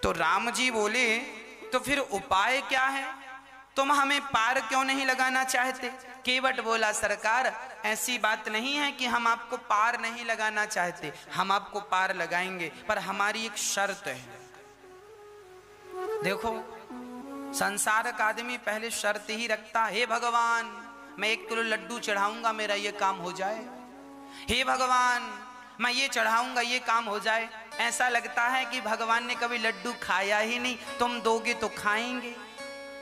तो राम जी बोले तो फिर उपाय क्या है, तुम हमें पार क्यों नहीं लगाना चाहते? केवट बोला सरकार ऐसी बात नहीं है कि हम आपको पार नहीं लगाना चाहते, हम आपको पार लगाएंगे, पर हमारी एक शर्त है। देखो संसार का आदमी पहले शर्त ही रखता, हे भगवान मैं 1 किलो लड्डू चढ़ाऊंगा मेरा ये काम हो जाए, हे भगवान मैं ये चढ़ाऊंगा ये काम हो जाए। ऐसा लगता है कि भगवान ने कभी लड्डू खाया ही नहीं, तुम दोगे तो खाएंगे,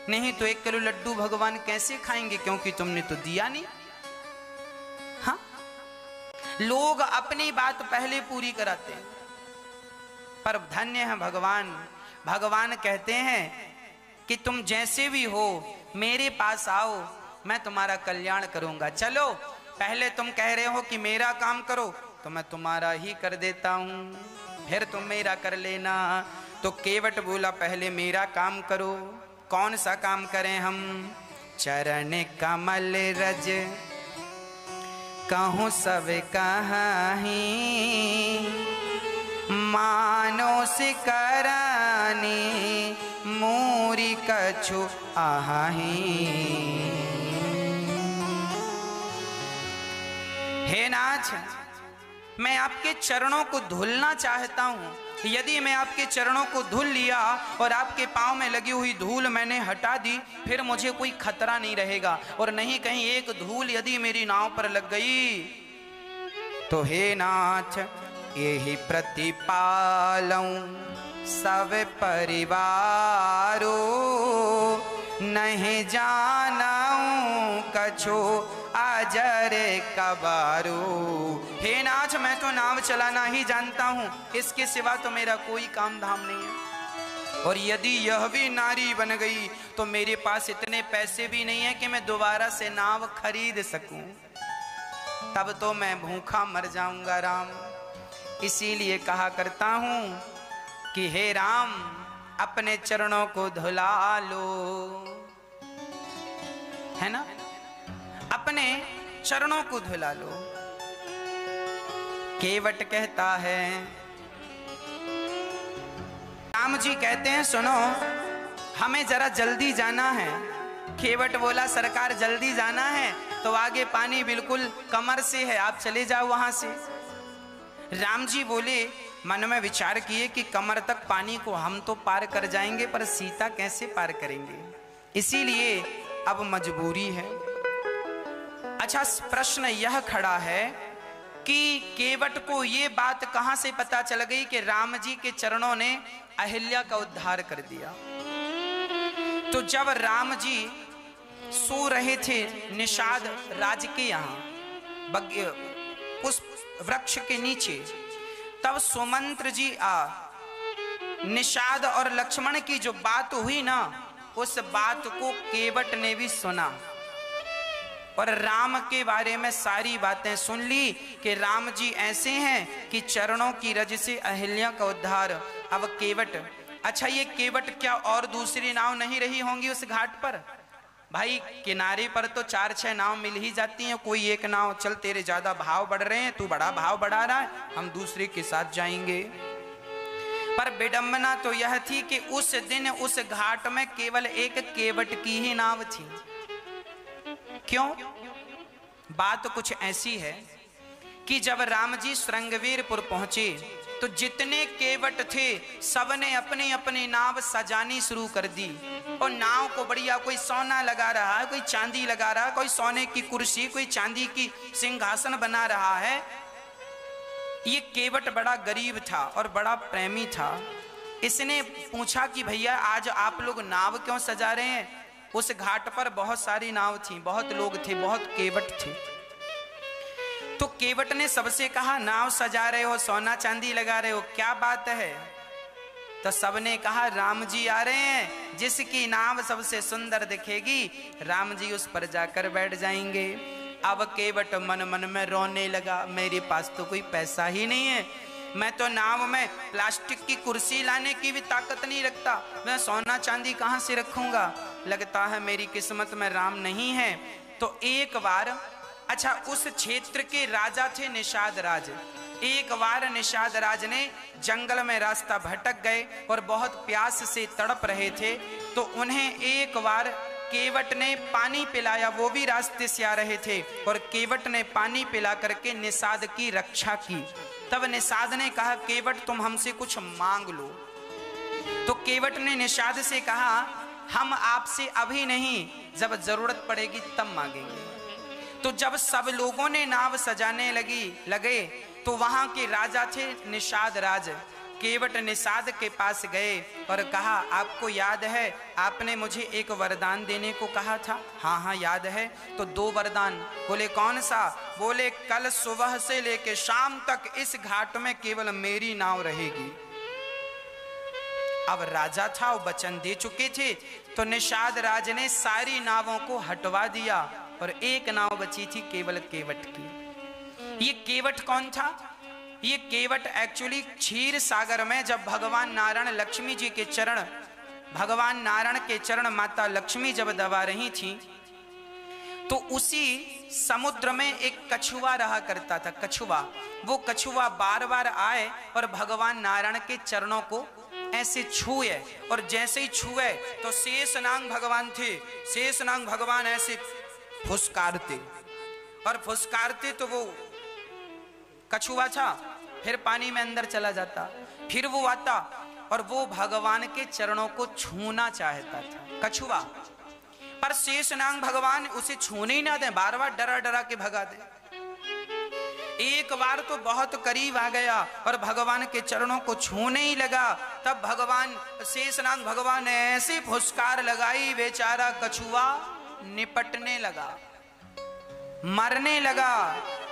नहीं तो 1 किलो लड्डू भगवान कैसे खाएंगे, क्योंकि तुमने तो दिया नहीं। हाँ, लोग अपनी बात पहले पूरी कराते हैं, पर धन्य है भगवान। भगवान कहते हैं कि तुम जैसे भी हो मेरे पास आओ, मैं तुम्हारा कल्याण करूंगा। चलो पहले तुम कह रहे हो कि मेरा काम करो, तो मैं तुम्हारा ही कर देता हूं, फिर तुम मेरा कर लेना। तो केवट बोला पहले मेरा काम करो। कौन सा काम करें हम? चरण कमल रज कहूँ सब कहाही, मानो सिकरानी मूरी कछु आही। हे नाथ मैं आपके चरणों को धुलना चाहता हूँ, यदि मैं आपके चरणों को धुल लिया और आपके पांव में लगी हुई धूल मैंने हटा दी, फिर मुझे कोई खतरा नहीं रहेगा, और नहीं कहीं एक धूल यदि मेरी नाव पर लग गई तो हे नाथ यही प्रतिपालऊं सब परिवारो, नहीं जानऊं कछो अजरे कबारू। हे नाथ मैं तो नाव चलाना ही जानता हूँ, इसके सिवा तो मेरा कोई काम धाम नहीं है, और यदि यह भी नारी बन गई तो मेरे पास इतने पैसे भी नहीं है कि मैं दोबारा से नाव खरीद सकूं, तब तो मैं भूखा मर जाऊंगा राम। इसीलिए कहा करता हूं कि हे राम अपने चरणों को धुला लो, है ना, अपने चरणों को धुला लो। केवट कहता है, राम जी कहते हैं सुनो हमें जरा जल्दी जाना है। केवट बोला सरकार जल्दी जाना है तो आगे पानी बिल्कुल कमर से है, आप चले जाओ वहां से। राम जी बोले मन में विचार किए कि कमर तक पानी को हम तो पार कर जाएंगे, पर सीता कैसे पार करेंगे, इसीलिए अब मजबूरी है। अच्छा प्रश्न यह खड़ा है कि केवट को ये बात कहां से पता चल गई कि राम जी के चरणों ने अहिल्या का उद्धार कर दिया। तो जब राम जी सो रहे थे निषाद राज के यहाँ पुष्प वृक्ष के नीचे, तब सुमंत्र जी निषाद और लक्ष्मण की जो बात हुई ना, उस बात को केवट ने भी सुना और राम के बारे में सारी बातें सुन ली कि राम जी ऐसे हैं कि चरणों की रज से अहिल्या का उद्धार। अब केवट, अच्छा ये केवट क्या और दूसरी नाव नहीं रही होंगी उस घाट पर? भाई किनारे पर तो 4-6 नाव मिल ही जाती हैं, कोई एक नाव चल तेरे ज्यादा भाव बढ़ रहे हैं, तू बड़ा भाव बढ़ा रहा है, हम दूसरे के साथ जाएंगे। पर विडंबना तो यह थी कि उस दिन उस घाट में केवल एक केवट की ही नाव थी। क्यों? बात कुछ ऐसी है कि जब राम जी श्रृंगवीरपुर पहुंचे तो जितने केवट थे सबने अपनी अपनी नाव सजानी शुरू कर दी, और नाव को बढ़िया कोई सोना लगा रहा है, कोई चांदी लगा रहा है, कोई सोने की कुर्सी, कोई चांदी की सिंहासन बना रहा है। ये केवट बड़ा गरीब था और बड़ा प्रेमी था। इसने पूछा कि भैया आज आप लोग नाव क्यों सजा रहे हैं? उस घाट पर बहुत सारी नाव थी, बहुत लोग थे, बहुत केवट थे। तो केवट ने सबसे कहा नाव सजा रहे हो, सोना चांदी लगा रहे हो, क्या बात है? तो सबने कहा राम जी आ रहे हैं, जिसकी नाव सबसे सुंदर दिखेगी राम जी उस पर जाकर बैठ जाएंगे। अब केवट मन मन में रोने लगा, मेरे पास तो कोई पैसा ही नहीं है, मैं तो नाव में प्लास्टिक की कुर्सी लाने की भी ताकत नहीं रखता, मैं सोना चांदी कहां से रखूंगा, लगता है मेरी किस्मत में राम नहीं है। तो एक बार, अच्छा उस क्षेत्र के राजा थे निषाद राज, एक बार निषाद राज ने जंगल में रास्ता भटक गए और बहुत प्यास से तड़प रहे थे, तो उन्हें एक बार केवट ने पानी पिलाया। वो भी रास्ते से आ रहे थे और केवट ने पानी पिला करके निषाद की रक्षा की। तब निषाद ने कहा, केवट तुम हमसे कुछ मांग लो। तो केवट ने निषाद से कहा, हम आपसे अभी नहीं, जब जरूरत पड़ेगी तब मांगेंगे। तो जब सब लोगों ने नाव सजाने लगे तो वहां के राजा थे निषाद राज। केवट निषाद के पास गए और कहा, आपको याद है आपने मुझे एक वरदान देने को कहा था? हाँ हाँ याद है। तो 2 वरदान। बोले कौन सा? बोले कल सुबह से लेके शाम तक इस घाट में केवल मेरी नाव रहेगी। अब राजा था, वो वचन दे चुके थे, तो निषाद राज ने सारी नावों को हटवा दिया और एक नाव बची थी केवल केवट की। ये केवट कौन था? ये केवट एक्चुअली क्षीर सागर में जब भगवान नारायण लक्ष्मी जी के चरण, भगवान नारायण के चरण माता लक्ष्मी जब दबा रही थी, तो उसी समुद्र में एक कछुआ रहा करता था। कछुआ, वो कछुआ बार बार आए और भगवान नारायण के चरणों को ऐसे छुए, और जैसे ही छुए तो शेषनाग भगवान थे, शेषनाग भगवान ऐसे फुसकारते, और फुसकारते तो वो कछुआ था फिर पानी में अंदर चला जाता, फिर वो आता और वो भगवान के चरणों को छूना चाहता था कछुआ, पर शेषनाग भगवान उसे छूने ही ना दे, बार बार डरा डरा के भगा दे। एक बार तो बहुत करीब आ गया और भगवान के चरणों को छूने ही लगा, तब भगवान शेषनाग भगवान ने ऐसी फुसकार लगाई, बेचारा कछुआ निपटने लगा, मरने लगा।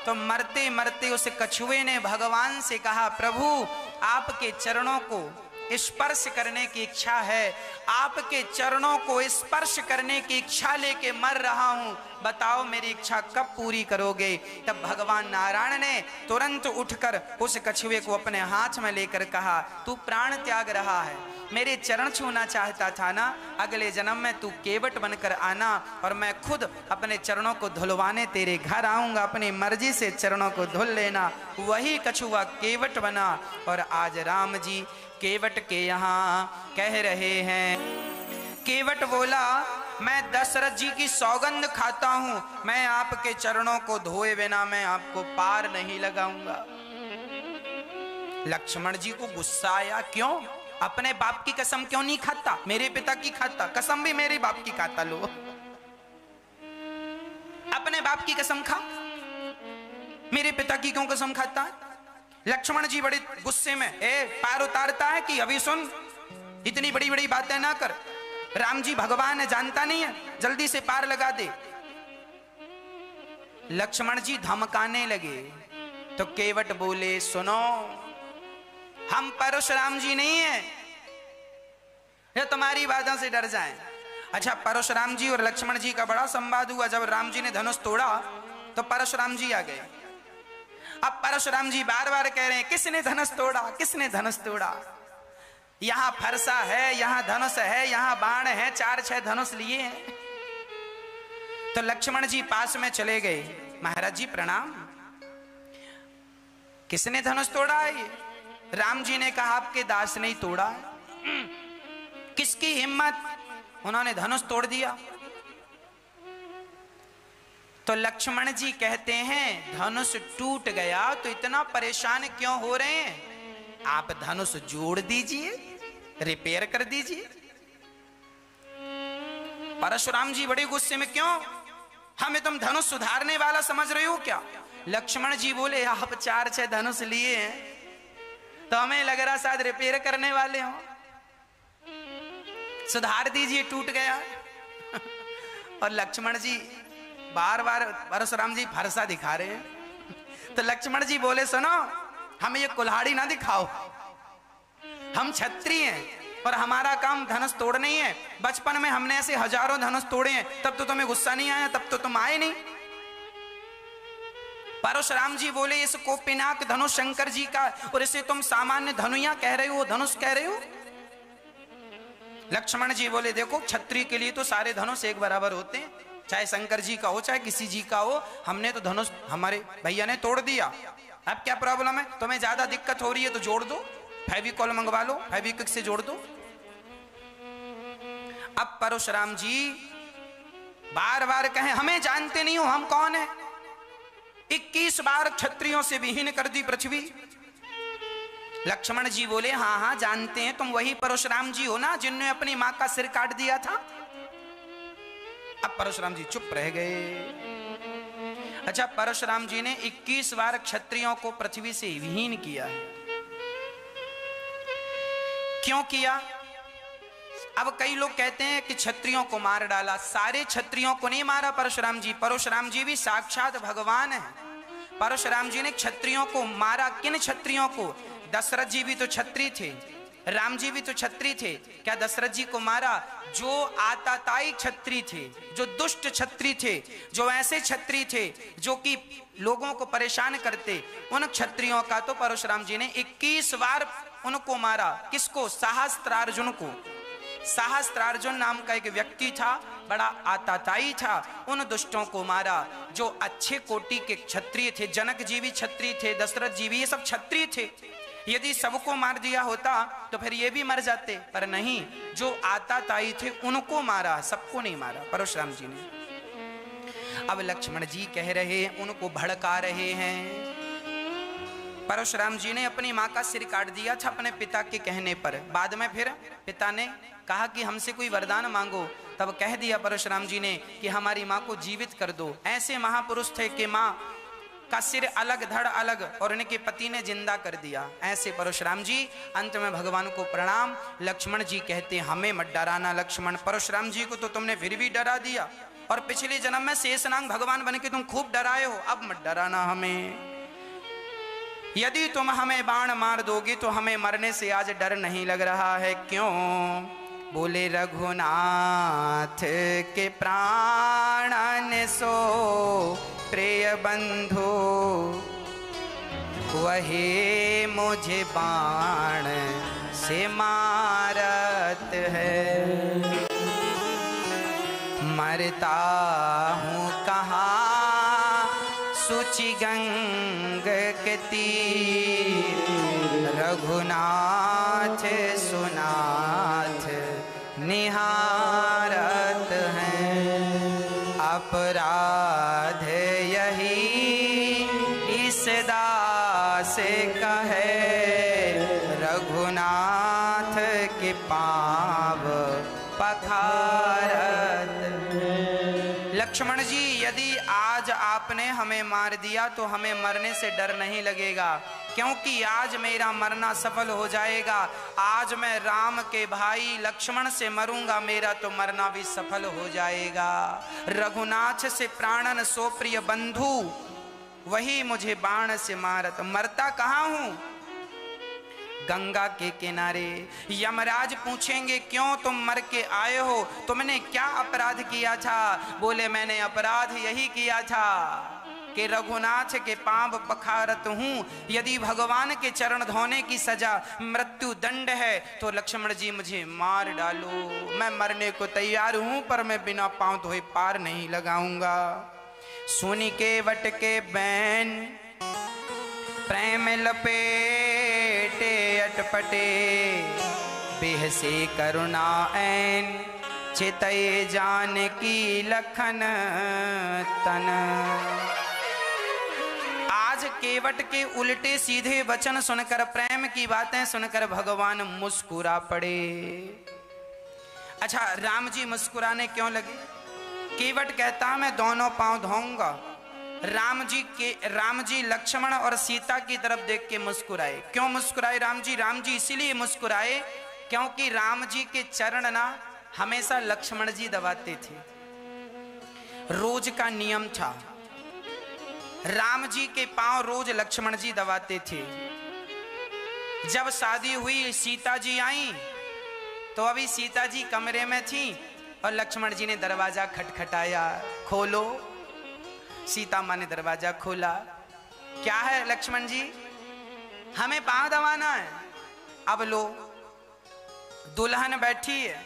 तो मरते मरते उस कछुए ने भगवान से कहा, प्रभु आपके चरणों को स्पर्श करने की इच्छा है, आपके चरणों को स्पर्श करने की इच्छा लेके मर रहा हूं, बताओ मेरी इच्छा कब पूरी करोगे? तब भगवान नारायण ने तुरंत उठकर उस कछुए को अपने हाथ में लेकर कहा, तू प्राण त्याग रहा है, मेरे चरण छूना चाहता था ना, अगले जन्म में तू केवट बनकर आना और मैं खुद अपने चरणों को धुलवाने तेरे घर आऊंगा, अपनी मर्जी से चरणों को धुल लेना। वही कछुआ केवट बना और आज राम जी केवट के यहाँ कह रहे हैं। केवट बोला, मैं दशरथ जी की सौगंध खाता हूं, मैं आपके चरणों को धोए बिना मैं आपको पार नहीं लगाऊंगा। लक्ष्मण जी को गुस्सा आया, क्यों? अपने बाप की कसम क्यों नहीं खाता? मेरे पिता की खाता, कसम भी मेरे बाप की खाता, लो अपने बाप की कसम खा, मेरे पिता की क्यों कसम खाता है? लक्ष्मण जी बड़े गुस्से में, पार उतारता है कि अभी सुन, इतनी बड़ी बड़ी बातें ना कर, राम जी भगवान है, जानता नहीं है, जल्दी से पार लगा दे। लक्ष्मण जी धमकाने लगे तो केवट बोले, सुनो, हम परशुराम जी नहीं है ये तुम्हारी बातों से डर जाएं। अच्छा, परशुराम जी और लक्ष्मण जी का बड़ा संवाद हुआ, जब राम जी ने धनुष तोड़ा तो परशुराम जी आ गए। अब परशुराम जी बार बार कह रहे हैं, किसने धनुष तोड़ा, किसने धनुष तोड़ा? यहां फरसा है, यहां धनुष है, यहां बाण है, 4-6 धनुष लिए हैं। तो लक्ष्मण जी पास में चले गए, महाराज जी प्रणाम, किसने धनुष तोड़ा है? राम जी ने कहा, आपके दास ने ही तोड़ा है। किसकी हिम्मत, उन्होंने धनुष तोड़ दिया। तो लक्ष्मण जी कहते हैं, धनुष टूट गया तो इतना परेशान क्यों हो रहे हैं? आप धनुष जोड़ दीजिए, रिपेयर कर दीजिए। परशुराम जी बड़े गुस्से में, क्यों? हमें तुम धनुष सुधारने वाला समझ रहे हो क्या? लक्ष्मण जी बोले, आप 4-6 धनुष लिए हैं तो हमें लग रहा शायद रिपेयर करने वाले हो, सुधार दीजिए, टूट गया। और लक्ष्मण जी बार बार परशुराम जी फरसा दिखा रहे हैं। तो लक्ष्मण जी बोले, सुनो, हमें ये कुल्हाड़ी ना दिखाओ, हम क्षत्रिय हैं और हमारा काम धनुष तोड़ना ही है। बचपन में हमने ऐसे हजारों धनुष तोड़े हैं, तब तो तुम्हें गुस्सा नहीं आया, तब तो तुम आए नहीं। परशुराम जी बोले, इसको पिनाक धनुष शंकर जी का, और इसे तुम सामान्य धनुया कह रहे हो, धनुष कह रहे हो। लक्ष्मण जी बोले, देखो क्षत्रिय के लिए तो सारे धनुष एक बराबर होते हैं, चाहे शंकर जी का हो चाहे किसी जी का हो, हमने तो धनुष हमारे भैया ने तोड़ दिया, अब क्या प्रॉब्लम है, तुम्हें ज्यादा दिक्कत हो रही है तो जोड़ दो, फेविकॉल मंगवा लो, फेविक्विक से जोड़ दो। अब परशुराम जी बार बार कहें हमें जानते नहीं हो हम कौन है। 21 बार क्षत्रियों से विहीन कर दी पृथ्वी। लक्ष्मण जी बोले हाँ हाँ जानते हैं, तुम वही परशुराम जी हो ना जिनने अपनी मां का सिर काट दिया था। अब परशुराम जी चुप रह गए। अच्छा, परशुराम जी ने 21 बार क्षत्रियों को पृथ्वी से विहीन किया है। क्यों किया? अब कई लोग कहते हैं कि क्षत्रियों को मार डाला। सारे क्षत्रियों को नहीं मारा परशुराम जी। परशुराम जी भी साक्षात भगवान है। परशुराम जी ने क्षत्रियों को मारा। किन क्षत्रियों को? दशरथ जी भी तो क्षत्रिय थे, राम जी भी तो क्षत्रिय थे। क्या दशरथ जी को मारा? जो आताताई क्षत्रिय थे, जो दुष्ट क्षत्रिय थे, जो ऐसे क्षत्रिय थे जो कि लोगों को परेशान करते, उन क्षत्रियों का तो परशुराम जी ने 21 बार उनको मारा। किसको? सहस्त्रार्जुन को। सहस्त्रार्जुन नाम का एक व्यक्ति था, बड़ा आताताई था। उन दुष्टों को मारा जो अच्छे कोटि के क्षत्रिय थे। जनक जी भी क्षत्रिय थे, दशरथ जी भी, ये सब क्षत्रिय थे। यदि सबको मार दिया होता तो फिर ये भी मर जाते, पर नहीं, जो आताताई थे उनको मारा, सबको नहीं मारा परशुराम जी ने। अब लक्ष्मण जी कह रहे हैं, उनको भड़का रहे हैं। परशुराम जी ने अपनी मां का सिर काट दिया था अपने पिता के कहने पर। बाद में फिर पिता ने कहा कि हमसे कोई वरदान मांगो। तब कह दिया परशुराम जी ने कि हमारी मां को जीवित कर दो। ऐसे महापुरुष थे कि मां का सिर अलग धड़ अलग और उनके पति ने जिंदा कर दिया। ऐसे परशुराम जी। अंत में भगवान को प्रणाम। लक्ष्मण जी कहते हमें मत डराना लक्ष्मण, परशुराम जी को तो तुमने फिर भी डरा दिया, और पिछले जन्म में शेषनाग भगवान बन के तुम खूब डराए हो, अब मत डराना हमें। यदि तुम हमें बाण मार दोगे तो हमें मरने से आज डर नहीं लग रहा है। क्यों? बोले रघुनाथ के प्राणन सो प्रिय बंधु, वही मुझे बाण से मारत है। मरता हूँ कहाँ सूचि गंग के तीर, रघुनाथ सुनाथ निहारत हैं। अपराध यही इस दास कहे, रघुनाथ के पाँव पखारत। लक्ष्मण जी, यदि आज आपने हमें मार दिया तो हमें मरने से डर नहीं लगेगा, क्योंकि आज मेरा मरना सफल हो जाएगा। आज मैं राम के भाई लक्ष्मण से मरूंगा, मेरा तो मरना भी सफल हो जाएगा। रघुनाथ से प्राणन सो प्रिय बंधु, वही मुझे बाण से मारत। मरता कहाँ हूं? गंगा के किनारे। यमराज पूछेंगे क्यों तुम मर के आए हो, तुमने क्या अपराध किया था? बोले मैंने अपराध यही किया था कि रघुनाथ के पांव पखारत हूं। यदि भगवान के चरण धोने की सजा मृत्यु दंड है तो लक्ष्मण जी मुझे मार डालो, मैं मरने को तैयार हूं, पर मैं बिना पांव धोए पार नहीं लगाऊंगा। सुनी के वट के बैन प्रेम लपेटे अटपटे, बेहसे करुणा ऐन चितय जान की लखन तन। आज केवट के उल्टे सीधे वचन सुनकर, प्रेम की बातें सुनकर भगवान मुस्कुरा पड़े। अच्छा, राम जी मुस्कुराने क्यों लगे? केवट कहता मैं दोनों पांव धोऊंगा। राम जी लक्ष्मण और सीता की तरफ देख के मुस्कुराए। क्यों मुस्कुराए राम जी? राम जी इसीलिए मुस्कुराए क्योंकि राम जी के चरण ना हमेशा लक्ष्मण जी दबाते थे, रोज का नियम था। राम जी के पांव रोज लक्ष्मण जी दबाते थे। जब शादी हुई, सीता जी आई तो अभी सीता जी कमरे में थी और लक्ष्मण जी ने दरवाजा खटखटाया, खोलो। सीता माँ ने दरवाजा खोला। क्या है लक्ष्मण जी? हमें पांव दबाना है। अब लो, दुल्हन बैठी है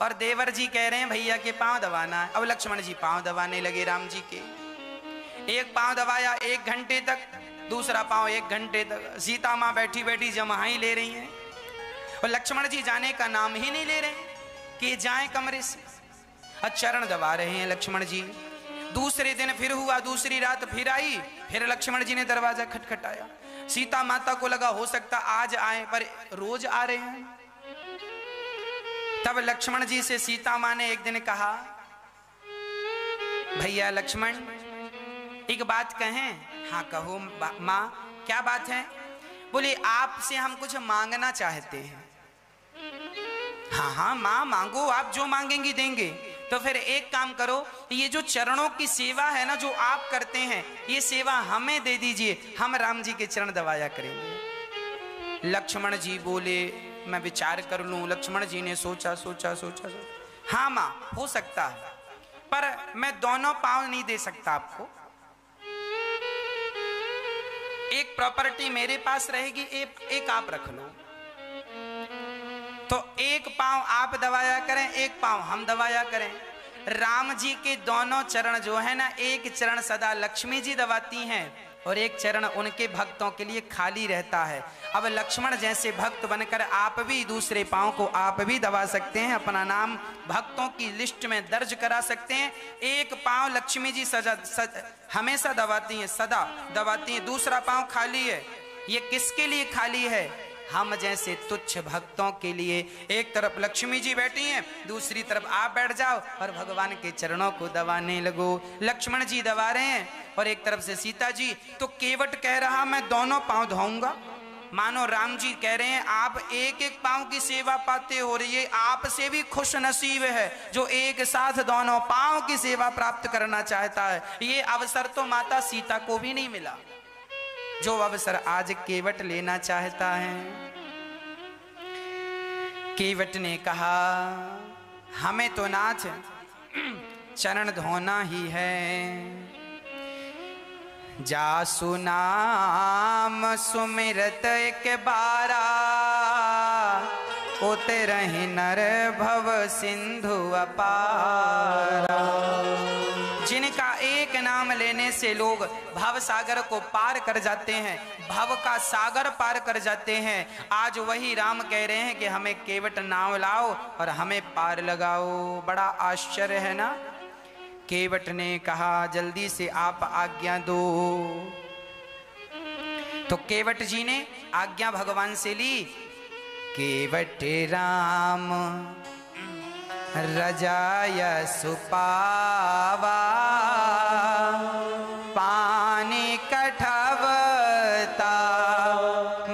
और देवर जी कह रहे हैं भैया के पांव दबाना है। अब लक्ष्मण जी पांव दबाने लगे राम जी के। एक पांव दबाया, 1 घंटे तक दूसरा पांव 1 घंटे तक सीता माँ बैठी बैठी जमाई ले रही हैं और लक्ष्मण जी जाने का नाम ही नहीं ले रहे कि जाएं कमरे से, और चरण दबा रहे हैं लक्ष्मण जी। दूसरे दिन फिर हुआ, दूसरी रात फिर आई, फिर लक्ष्मण जी ने दरवाजा खटखटाया। सीता माता को लगा हो सकता आज आए, पर रोज आ रहे हैं। तब लक्ष्मण जी से सीता माँ ने एक दिन कहा, भैया लक्ष्मण एक बात कहें? हाँ कहो माँ, क्या बात है? बोले आपसे हम कुछ मांगना चाहते हैं। हाँ हाँ माँ मांगो, आप जो मांगेंगी देंगे। तो फिर एक काम करो, ये जो चरणों की सेवा है ना जो आप करते हैं, ये सेवा हमें दे दीजिए, हम राम जी के चरण दबाया करेंगे। लक्ष्मण जी बोले मैं विचार कर लूं। लक्ष्मण जी ने सोचा सोचा सोचा सोचा, हाँ माँ हो सकता है, पर मैं दोनों पांव नहीं दे सकता आपको। एक प्रॉपर्टी मेरे पास रहेगी, एक आप रख लो। तो एक पांव आप दबाया करें, एक पांव हम दबाया करें। राम जी के दोनों चरण जो है ना, एक चरण सदा लक्ष्मी जी दबाती हैं और एक चरण उनके भक्तों के लिए खाली रहता है। अब लक्ष्मण जैसे भक्त बनकर आप भी दूसरे पांव को आप भी दबा सकते हैं, अपना नाम भक्तों की लिस्ट में दर्ज करा सकते हैं। एक पांव लक्ष्मी जी हमेशा दबाती हैं, सदा दबाती हैं, दूसरा पांव खाली है। ये किसके लिए खाली है? हम जैसे तुच्छ भक्तों के लिए। एक तरफ लक्ष्मी जी बैठी हैं, दूसरी तरफ आप बैठ जाओ और भगवान के चरणों को दबाने लगो। लक्ष्मण जी दबा रहे हैं और एक तरफ से सीता जी। तो केवट कह रहा मैं दोनों पांव धोऊंगा। मानो राम जी कह रहे हैं आप एक एक पांव की सेवा पाते हो रही है, आपसे भी खुश नसीब है जो एक साथ दोनों पांव की सेवा प्राप्त करना चाहता है। ये अवसर तो माता सीता को भी नहीं मिला, जो अवसर आज केवट लेना चाहता है। केवट ने कहा हमें तो नाथ चरण धोना ही है। जासु नाम सुमिरत एक बारा, उतरहि नर भव सिंधु अपारा। जिनका एक नाम लेने से लोग भव सागर को पार कर जाते हैं, भव का सागर पार कर जाते हैं, आज वही राम कह रहे हैं कि हमें केवट नाम लाओ और हमें पार लगाओ। बड़ा आश्चर्य है ना। केवट ने कहा जल्दी से आप आज्ञा दो। तो केवट जी ने आज्ञा भगवान से ली। केवट राम रजाय सुपावा, पानी कठवता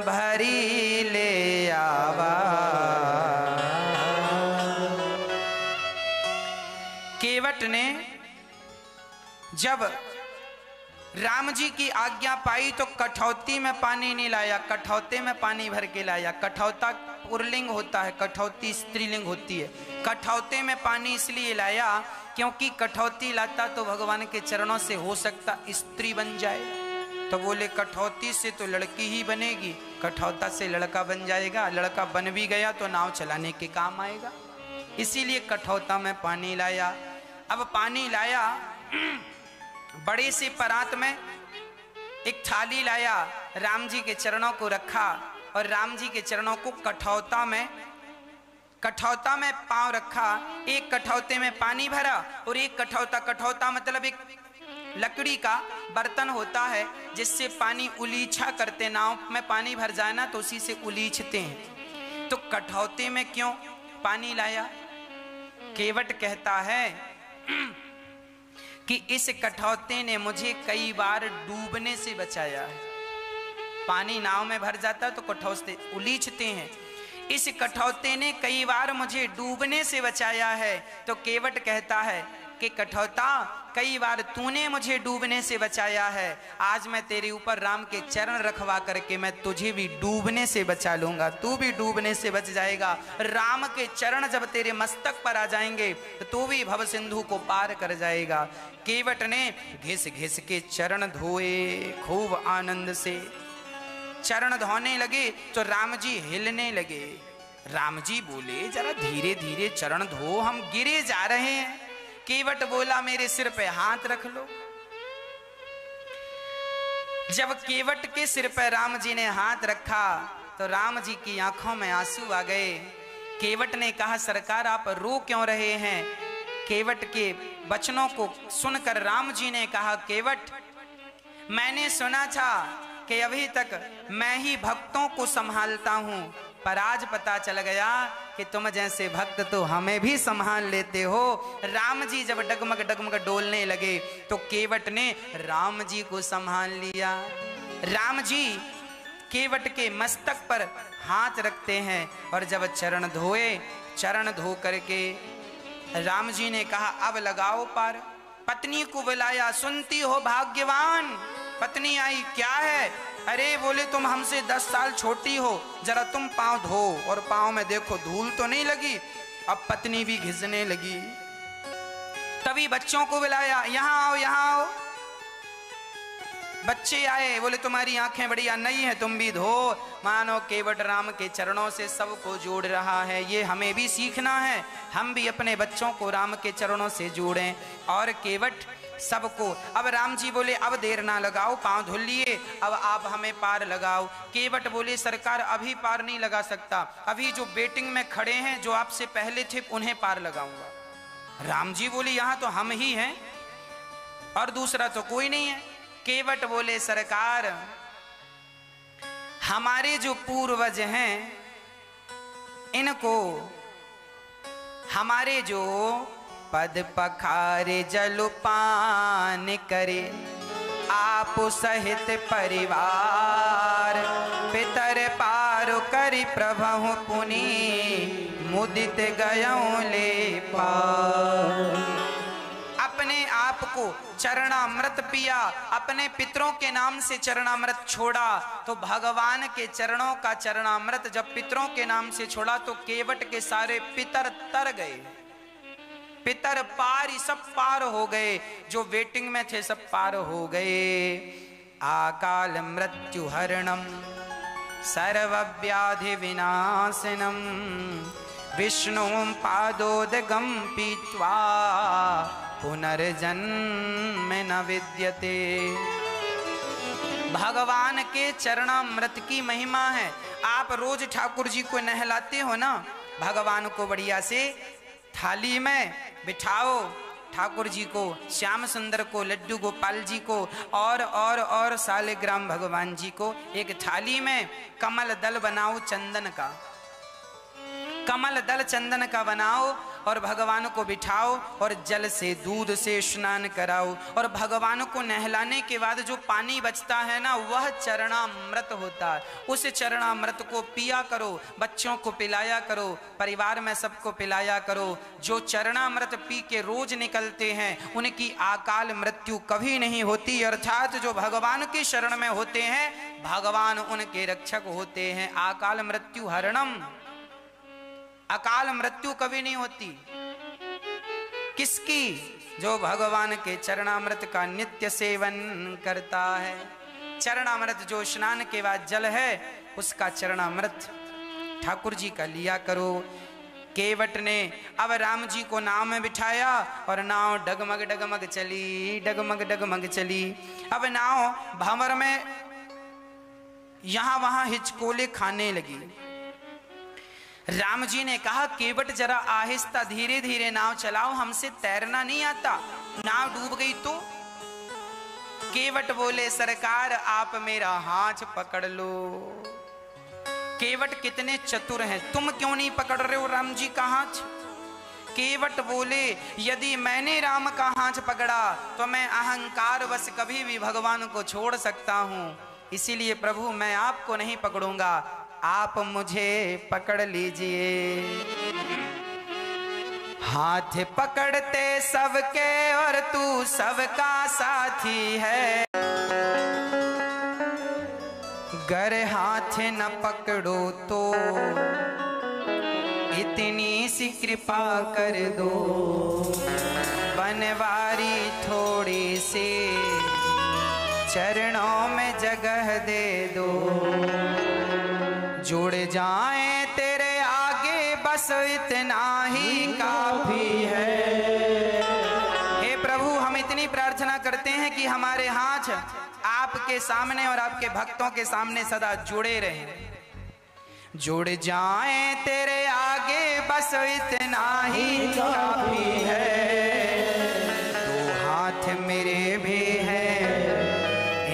भरी ले आवा। केवट ने जब राम जी की आज्ञा पाई तो कठौती में पानी नहीं लाया, कठौते में पानी भर के लाया। कठौता पुल्लिंग होता है, कठौती स्त्रीलिंग होती है। कठौते में पानी इसलिए लाया क्योंकि कठौती लाता तो भगवान के चरणों से हो सकता स्त्री बन जाए। तो बोले कठौती से तो लड़की ही बनेगी, कठौता से लड़का बन जाएगा। लड़का बन भी गया तो नाव चलाने के काम आएगा, इसीलिए कठौता में पानी लाया। अब पानी लाया, बड़े से परात में एक थाली लाया, राम जी के चरणों को रखा और राम जी के चरणों को कठौता में पांव रखा। एक कठौते में पानी भरा और एक कठौता मतलब एक लकड़ी का बर्तन होता है जिससे पानी उलीछा करते, नाव में पानी भर जाए ना तो उसी से उलीछते हैं। तो कठौते में क्यों पानी लाया? केवट कहता है कि इस कठौते ने मुझे कई बार डूबने से बचाया है। पानी नाव में भर जाता तो कठौते उलीछते हैं, इस कठौते ने कई बार मुझे डूबने से बचाया है। तो केवट कहता है कि कठौता कई बार तूने मुझे डूबने से बचाया है, आज मैं तेरे ऊपर राम के चरण रखवा करके मैं तुझे भी डूबने से बचा लूंगा, तू भी डूबने से बच जाएगा। राम के चरण जब तेरे मस्तक पर आ जाएंगे तो तू भी भव सिंधु को पार कर जाएगा। केवट ने घिस घिस के चरण धोए, खूब आनंद से चरण धोने लगे तो राम जी हिलने लगे। राम जी बोले जरा धीरे धीरे चरण धो, हम गिरे जा रहे हैं। केवट बोला मेरे सिर पे हाथ रख लो। जब केवट के सिर पर राम जी ने हाथ रखा तो राम जी की आंखों में आंसू आ गए। केवट ने कहा, सरकार आप रो क्यों रहे हैं? केवट के वचनों को सुनकर राम जी ने कहा, केवट मैंने सुना था कि अभी तक मैं ही भक्तों को संभालता हूं, पर आज पता चल गया कि तुम जैसे भक्त तो हमें भी संभाल लेते हो। राम जी जब डगमग डगमग डोलने लगे तो केवट ने राम जी को संभाल लिया। राम जी केवट के मस्तक पर हाथ रखते हैं और जब चरण धोए, चरण धो करके राम जी ने कहा, अब लगाओ पार। पत्नी को बुलाया, सुनती हो भाग्यवान? पत्नी आई, क्या है? अरे बोले, तुम हमसे 10 साल छोटी हो, जरा तुम पांव धो, और पांव में देखो धूल तो नहीं लगी। अब पत्नी भी घिसने लगी। तभी बच्चों को बुलाया, यहाँ आओ, यहाँ आओ। बच्चे आए, बोले तुम्हारी आंखें बढ़िया नहीं है, तुम भी धो। मानो केवट राम के चरणों से सबको जोड़ रहा है। ये हमें भी सीखना है, हम भी अपने बच्चों को राम के चरणों से जोड़ें। और केवट सबको, अब राम जी बोले, अब देर ना लगाओ, पांव धुल लिए, अब आप हमें पार लगाओ। केवट बोले, सरकार अभी पार नहीं लगा सकता, अभी जो वेटिंग में खड़े हैं, जो आपसे पहले थे, उन्हें पार लगाऊंगा। राम जी बोले, यहां तो हम ही हैं और दूसरा तो कोई नहीं है। केवट बोले, सरकार हमारे जो पूर्वज हैं, इनको हमारे जो पद पखारे जलपान करे, आप सहित परिवार पितर पार करी प्रभु पुनि मुदित गयों ले पार। अपने आप को चरणामृत पिया, अपने पितरों के नाम से चरणामृत छोड़ा, तो भगवान के चरणों का चरणामृत जब पितरों के नाम से छोड़ा तो केवट के सारे पितर तर गए। पितर पार, सब पार हो गए, जो वेटिंग में थे सब पार हो गए। आकाल मृत्यु हरणम सर्वव्याधि विनाशनम विष्णु पादोदगम पीत्वा पुनर्जन्म न विद्यते। भगवान के चरणामृत की महिमा है। आप रोज ठाकुर जी को नहलाते हो ना, भगवान को बढ़िया से थाली में बिठाओ, ठाकुर जी को, श्याम सुंदर को, लड्डू गोपाल जी को और सालिग्राम भगवान जी को एक थाली में कमल दल बनाओ, चंदन का कमल दल चंदन का बनाओ और भगवान को बिठाओ और जल से, दूध से स्नान कराओ। और भगवान को नहलाने के बाद जो पानी बचता है ना, वह चरणामृत होता है। उस चरणामृत को पिया करो, बच्चों को पिलाया करो, परिवार में सबको पिलाया करो। जो चरणामृत पी के रोज निकलते हैं, उनकी अकाल मृत्यु कभी नहीं होती। अर्थात जो भगवान की शरण में होते हैं, भगवान उनके रक्षक होते हैं। अकाल मृत्यु हरणम, अकाल मृत्यु कभी नहीं होती। किसकी? जो भगवान के चरणामृत का नित्य सेवन करता है। चरणामृत जो स्नान के बाद जल है, उसका चरणामृत ठाकुर जी का लिया करो। केवट ने अब राम जी को नाव में बिठाया और नाव डगमग डगमग चली, डगमग डगमग चली। अब नाव भंवर में यहां वहां हिचकोले खाने लगी। राम जी ने कहा, केवट जरा आहिस्ता, धीरे धीरे नाव चलाओ, हमसे तैरना नहीं आता, नाव डूब गई तो। केवट बोले, सरकार आप मेरा हाथ पकड़ लो। केवट कितने चतुर हैं, तुम क्यों नहीं पकड़ रहे हो राम जी का हाथ? केवट बोले, यदि मैंने राम का हाथ पकड़ा तो मैं अहंकार वश कभी भी भगवान को छोड़ सकता हूं, इसीलिए प्रभु मैं आपको नहीं पकड़ूंगा, आप मुझे पकड़ लीजिए। हाथ पकड़ते सबके और तू सबका साथी है, गर हाथ न पकड़ो तो इतनी सी कृपा कर दो, बनवारी थोड़ी सी चरणों में जगह दे दो, जुड़ जाए तेरे आगे बस इतना ही काफी है। हे प्रभु, हम इतनी प्रार्थना करते हैं कि हमारे हाथ आपके सामने और आपके भक्तों के सामने सदा जुड़े रहें। जुड़ जाएं तेरे आगे बस इतना ही काफी है। दो हाथ मेरे भी हैं,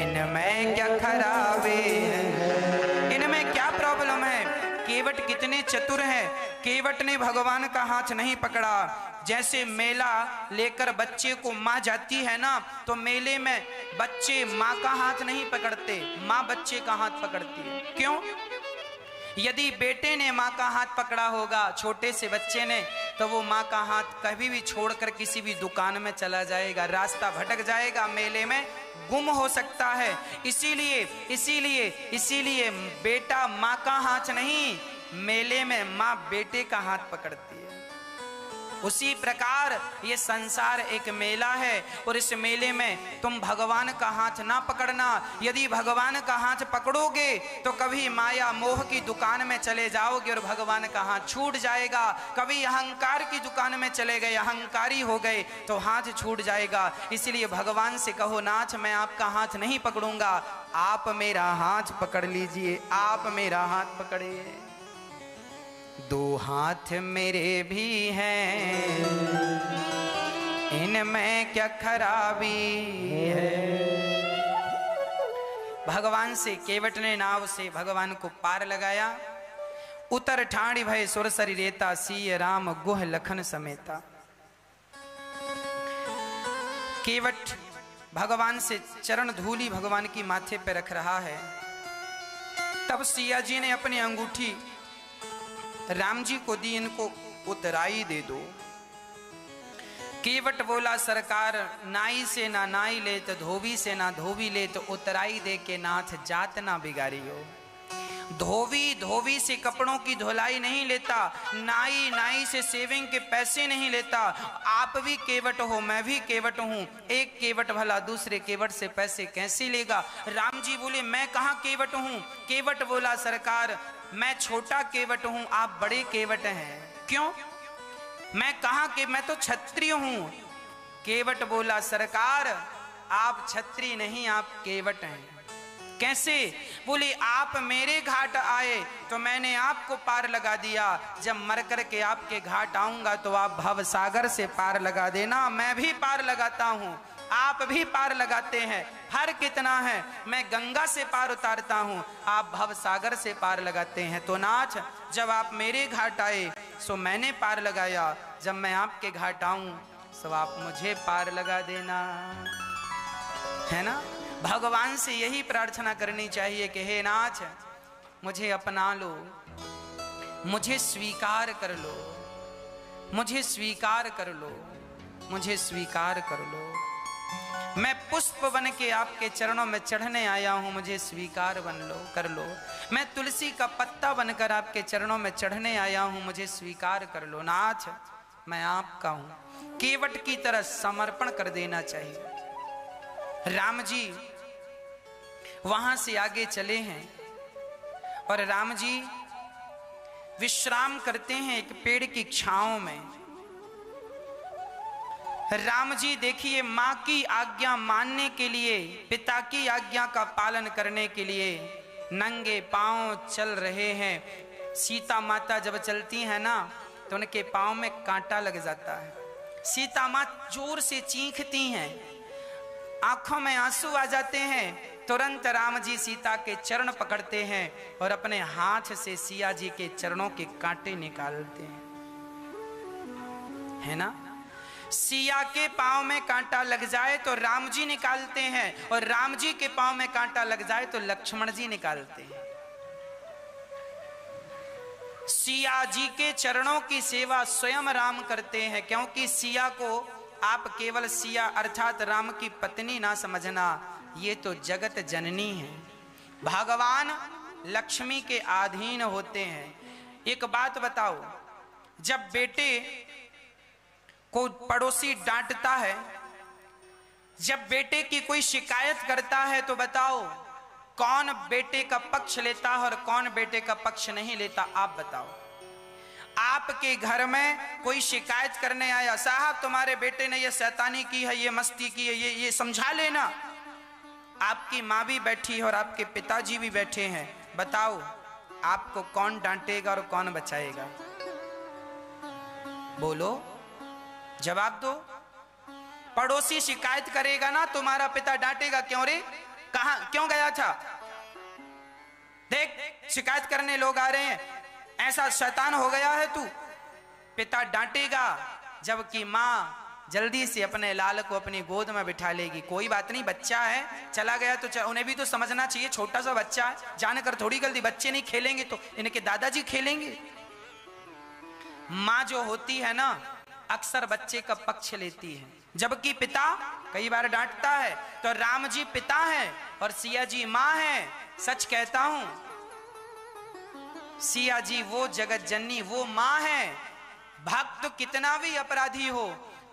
इनमें क्या खराबी है, इनमें क्या प्रॉब्लम है। केवट कितने चतुर हैं, केवट ने भगवान का हाथ नहीं पकड़ा। जैसे मेला लेकर बच्चे को माँ जाती है ना, तो मेले में बच्चे माँ का हाथ नहीं पकड़ते, माँ बच्चे का हाथ पकड़ती है। क्यों? यदि बेटे ने माँ का हाथ पकड़ा होगा छोटे से बच्चे ने, तो वो माँ का हाथ कभी भी छोड़कर किसी भी दुकान में चला जाएगा, रास्ता भटक जाएगा, मेले में गुम हो सकता है। इसीलिए बेटा माँ का हाथ नहीं, मेले में माँ बेटे का हाथ पकड़ती है। उसी प्रकार ये संसार एक मेला है, और इस मेले में तुम भगवान का हाथ ना पकड़ना। यदि भगवान का हाथ पकड़ोगे तो कभी माया मोह की दुकान में चले जाओगे और भगवान का हाथ छूट जाएगा। कभी अहंकार की दुकान में चले गए, अहंकारी हो गए तो हाथ छूट जाएगा। इसलिए भगवान से कहो, नाथ मैं आपका हाथ नहीं पकड़ूंगा, आप मेरा हाथ पकड़ लीजिए, आप मेरा हाथ पकड़िए। दो हाथ मेरे भी हैं, इनमें क्या खराबी है। भगवान से केवट ने नाव से भगवान को पार लगाया। उतर ठाणी भय सुरसरी रेता, सिय राम गुह लखन समेता। केवट भगवान से चरण धूली भगवान की माथे पे रख रहा है। तब सिया जी ने अपनी अंगूठी राम जी को दी, इनको उतराई दे दो। केवट बोला, सरकार नाई से ना नाई ले तो धोबी से ना धोबी ले, तो उतराई दे के नाथ जात ना बिगाड़ियो। धोबी से कपड़ों की धुलाई नहीं लेता, नाई से सेविंग के पैसे नहीं लेता। आप भी केवट हो, मैं भी केवट हूँ, एक केवट भला दूसरे केवट से पैसे कैसे लेगा। राम जी बोले, मैं कहाँ केवट हूँ। केवट बोला, सरकार मैं छोटा केवट हूँ, आप बड़े केवट हैं। क्यों? मैं कहाँ के, मैं तो क्षत्रिय हूँ। केवट बोला, सरकार आप क्षत्रिय नहीं, आप केवट हैं। कैसे? बोले, आप मेरे घाट आए तो मैंने आपको पार लगा दिया, जब मर कर के आपके घाट आऊंगा तो आप भव सागर से पार लगा देना। मैं भी पार लगाता हूँ, आप भी पार लगाते हैं, फर्क कितना है, मैं गंगा से पार उतारता हूँ, आप भव सागर से पार लगाते हैं। तो नाथ जब आप मेरे घाट आए सो मैंने पार लगाया, जब मैं आपके घाट आऊं सो आप मुझे पार लगा देना, है ना। भगवान से यही प्रार्थना करनी चाहिए कि हे नाथ मुझे अपना लो, मुझे स्वीकार कर लो, मुझे स्वीकार कर लो, मुझे स्वीकार कर लो। मैं पुष्प बन के आपके चरणों में चढ़ने आया हूं, मुझे स्वीकार बन लो, कर लो। मैं तुलसी का पत्ता बनकर आपके चरणों में चढ़ने आया हूं, मुझे स्वीकार कर लो। नाथ मैं आपका हूं। केवट की तरह समर्पण कर देना चाहिए। राम जी वहां से आगे चले हैं और राम जी विश्राम करते हैं एक पेड़ की छांव में। राम जी देखिए मां की आज्ञा मानने के लिए, पिता की आज्ञा का पालन करने के लिए नंगे पांव चल रहे हैं। सीता माता जब चलती है ना तो उनके पांव में कांटा लग जाता है। सीता माँ जोर से चीखती हैं, आंखों में आंसू आ जाते हैं। तुरंत राम जी सीता के चरण पकड़ते हैं और अपने हाथ से सिया जी के चरणों के कांटे निकालते हैं, है ना। सिया के पांव में कांटा लग जाए तो राम जी निकालते हैं, और राम जी के पांव में कांटा लग जाए तो लक्ष्मण जी निकालते हैं। सिया जी के चरणों की सेवा स्वयं राम करते हैं, क्योंकि सिया को आप केवल सिया अर्थात राम की पत्नी ना समझना, ये तो जगत जननी है, भगवान लक्ष्मी के अधीन होते हैं। एक बात बताओ, जब बेटे को पड़ोसी डांटता है, जब बेटे की कोई शिकायत करता है, तो बताओ कौन बेटे का पक्ष लेता है और कौन बेटे का पक्ष नहीं लेता। आप बताओ। आपके घर में कोई शिकायत करने आया, साहब तुम्हारे बेटे ने ये शैतानी की है, ये मस्ती की है, ये समझा लेना। आपकी माँ भी बैठी है और आपके पिताजी भी बैठे हैं, बताओ आपको कौन डांटेगा और कौन बचाएगा? बोलो, जवाब दो। पड़ोसी शिकायत करेगा ना, तुम्हारा पिता डांटेगा, क्यों रे, कहां क्यों गया था? देख शिकायत करने लोग आ रहे हैं, ऐसा शैतान हो गया है तू। पिता डांटेगा, जबकि माँ जल्दी से अपने लाल को अपनी गोद में बिठा लेगी। कोई बात नहीं, बच्चा है, चला गया तो उन्हें भी तो समझना चाहिए, छोटा सा बच्चा है, जानकर थोड़ी गलती। बच्चे नहीं खेलेंगे तो इनके दादाजी खेलेंगे। माँ जो होती है ना, अक्सर बच्चे का पक्ष लेती है, जबकि पिता कई बार डांटता है। तो राम जी पिता है और सिया जी माँ है। सच कहता हूं, सिया जी वो जगत जननी, वो माँ है। भक्त कितना भी अपराधी हो,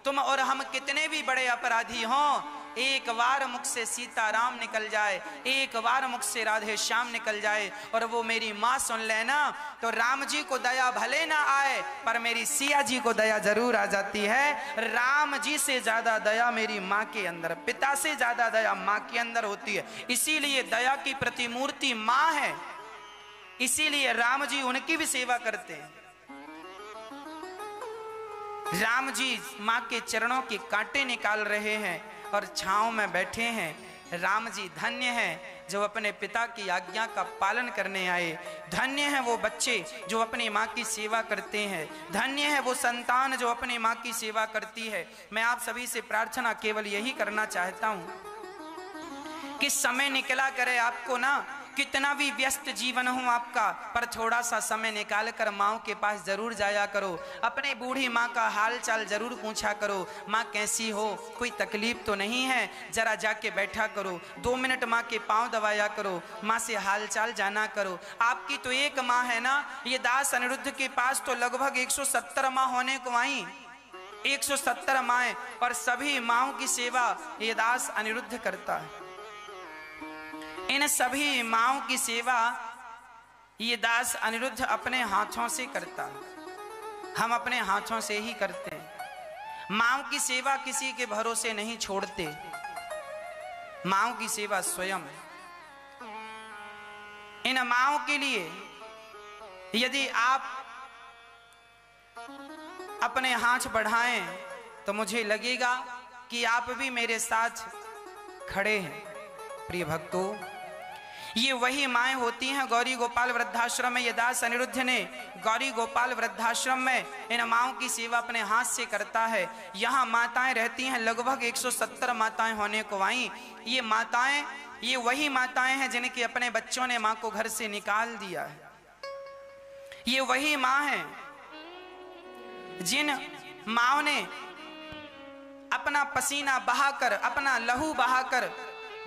तुम और हम कितने भी बड़े अपराधी हों, एक बार मुख से सीताराम निकल जाए, एक बार मुख से राधे श्याम निकल जाए और वो मेरी माँ सुन लेना, तो राम जी को दया भले ना आए पर मेरी सिया जी को दया जरूर आ जाती है। राम जी से ज्यादा दया मेरी माँ के अंदर, पिता से ज्यादा दया माँ के अंदर होती है। इसीलिए दया की प्रतिमूर्ति माँ है, इसीलिए राम जी उनकी भी सेवा करते हैं। राम जी माँ के चरणों के कांटे निकाल रहे हैं और छांव में बैठे हैं। राम जी धन्य हैं जो अपने पिता की आज्ञा का पालन करने आए। धन्य है वो बच्चे जो अपनी माँ की सेवा करते हैं। धन्य है वो संतान जो अपनी माँ की सेवा करती है। मैं आप सभी से प्रार्थना केवल यही करना चाहता हूँ कि समय निकला करे आपको ना, कितना भी व्यस्त जीवन हो आपका, पर थोड़ा सा समय निकाल कर माँ के पास जरूर जाया करो। अपने बूढ़ी माँ का हाल चाल जरूर पूछा करो, माँ कैसी हो, कोई तकलीफ तो नहीं है, जरा जाके बैठा करो, 2 मिनट माँ के पांव दबाया करो, माँ से हाल चाल जाना करो। आपकी तो एक माँ है ना, ये दास अनिरुद्ध के पास तो लगभग 170 माँ होने को आई, 170 माएँ, और सभी माँओं की सेवा ये दास अनिरुद्ध करता है। इन सभी माँओं की सेवा ये दास अनिरुद्ध अपने हाथों से करता है। हम अपने हाथों से ही करते हैं। माँओं की सेवा किसी के भरोसे नहीं छोड़ते, माँओं की सेवा स्वयं। इन माँओं के लिए यदि आप अपने हाथ बढ़ाएं तो मुझे लगेगा कि आप भी मेरे साथ खड़े हैं। प्रिय भक्तों, ये वही माएँ होती हैं। गौरी गोपाल वृद्धाश्रम में ये दास अनिरुद्ध ने गौरी गोपाल वृद्धाश्रम में इन माँओं की सेवा अपने हाथ से करता है। यहाँ माताएं रहती हैं, लगभग 170 माताएं होने को आई। ये माताएं, ये वही माताएं हैं जिनके अपने बच्चों ने माँ को घर से निकाल दिया है। ये वही माँ है जिन माँओं ने अपना पसीना बहाकर, अपना लहू बहाकर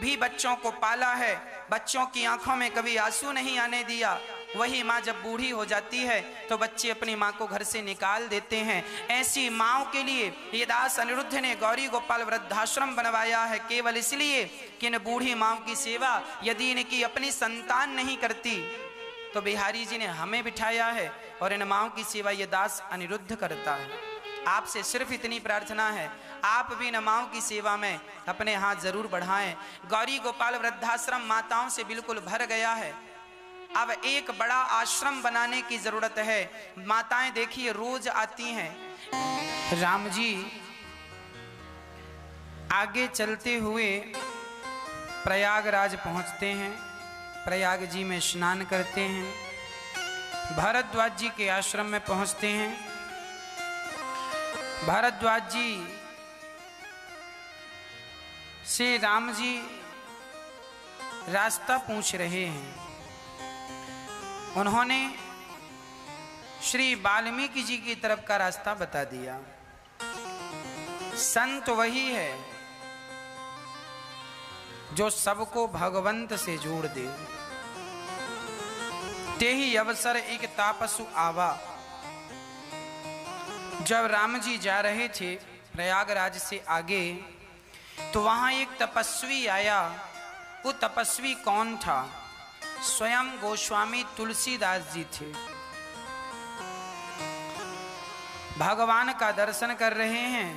भी बच्चों को पाला है, बच्चों की आंखों में कभी आंसू नहीं आने दिया। वही माँ जब बूढ़ी हो जाती है तो बच्चे अपनी माँ को घर से निकाल देते हैं। ऐसी माँओं के लिए ये दास अनिरुद्ध ने गौरी गोपाल वृद्धाश्रम बनवाया है, केवल इसलिए कि इन बूढ़ी माँओं की सेवा यदि इनकी अपनी संतान नहीं करती तो बिहारी जी ने हमें बिठाया है और इन माँओं की सेवा ये दास अनिरुद्ध करता है। आपसे सिर्फ इतनी प्रार्थना है, आप भी इन माँओं की सेवा में अपने हाथ जरूर बढ़ाएं। गौरी गोपाल वृद्धाश्रम माताओं से बिल्कुल भर गया है। अब एक बड़ा आश्रम बनाने की जरूरत है। माताएं देखिए रोज आती हैं। राम जी आगे चलते हुए प्रयागराज पहुंचते हैं, प्रयाग जी में स्नान करते हैं, भारद्वाज जी के आश्रम में पहुंचते हैं। भारद्वाज जी से राम जी रास्ता पूछ रहे हैं। उन्होंने श्री वाल्मीकि जी की तरफ का रास्ता बता दिया। संत वही है जो सबको भगवंत से जोड़ दे। तेहि अवसर एक तापसु आवा। जब राम जी जा रहे थे प्रयागराज से आगे तो वहां एक तपस्वी आया। वो तपस्वी कौन था? स्वयं गोस्वामी तुलसीदास जी थे। भगवान का दर्शन कर रहे हैं,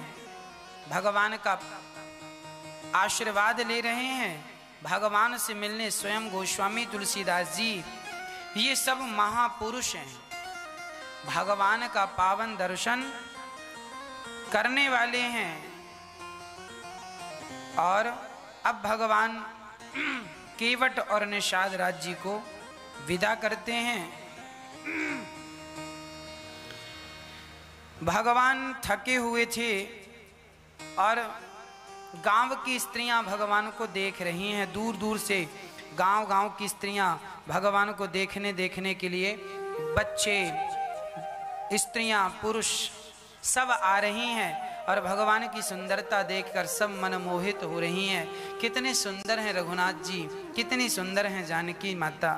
भगवान का आशीर्वाद ले रहे हैं, भगवान से मिलने स्वयं गोस्वामी तुलसीदास जी, ये सब महापुरुष हैं, भगवान का पावन दर्शन करने वाले हैं। और अब भगवान केवट और निषाद राज जी को विदा करते हैं। भगवान थके हुए थे और गांव की स्त्रियां भगवान को देख रही हैं। दूर दूर से गांव की स्त्रियां भगवान को देखने के लिए, बच्चे, स्त्रियां, पुरुष सब आ रही हैं और भगवान की सुंदरता देखकर सब मनमोहित हो रही हैं। कितने सुंदर हैं रघुनाथ जी, कितनी सुंदर हैं जानकी माता।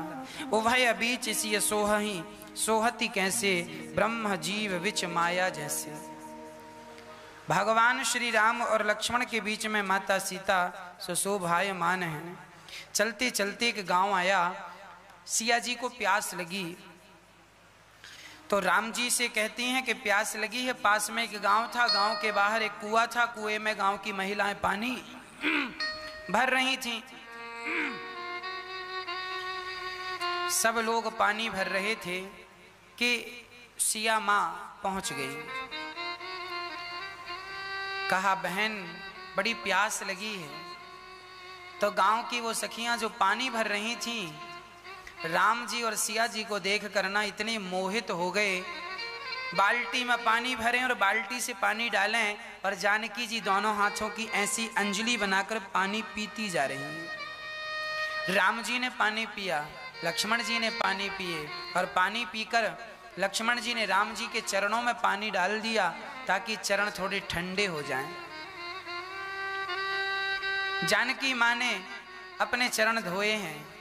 उभय बीच सिय सोहही, सोहती कैसे, ब्रह्म जीव विच माया जैसे। भगवान श्री राम और लक्ष्मण के बीच में माता सीता सुशोभायमान हैं। चलते चलते एक गांव आया, सिया जी को प्यास लगी तो राम जी से कहती हैं कि प्यास लगी है। पास में एक गांव था, गांव के बाहर एक कुआं था, कुएं में गांव की महिलाएं पानी भर रही थीं। सब लोग पानी भर रहे थे कि सिया माँ पहुंच गई। कहा बहन बड़ी प्यास लगी है। तो गांव की वो सखियां जो पानी भर रही थीं, राम जी और सिया जी को देख कर ना इतने मोहित हो गए, बाल्टी में पानी भरें और बाल्टी से पानी डालें और जानकी जी दोनों हाथों की ऐसी अंजलि बनाकर पानी पीती जा रही हैं। राम जी ने पानी पिया, लक्ष्मण जी ने पानी पिए और पानी पीकर लक्ष्मण जी ने राम जी के चरणों में पानी डाल दिया ताकि चरण थोड़े ठंडे हो जाएं। जानकी माँ ने अपने चरण धोए हैं।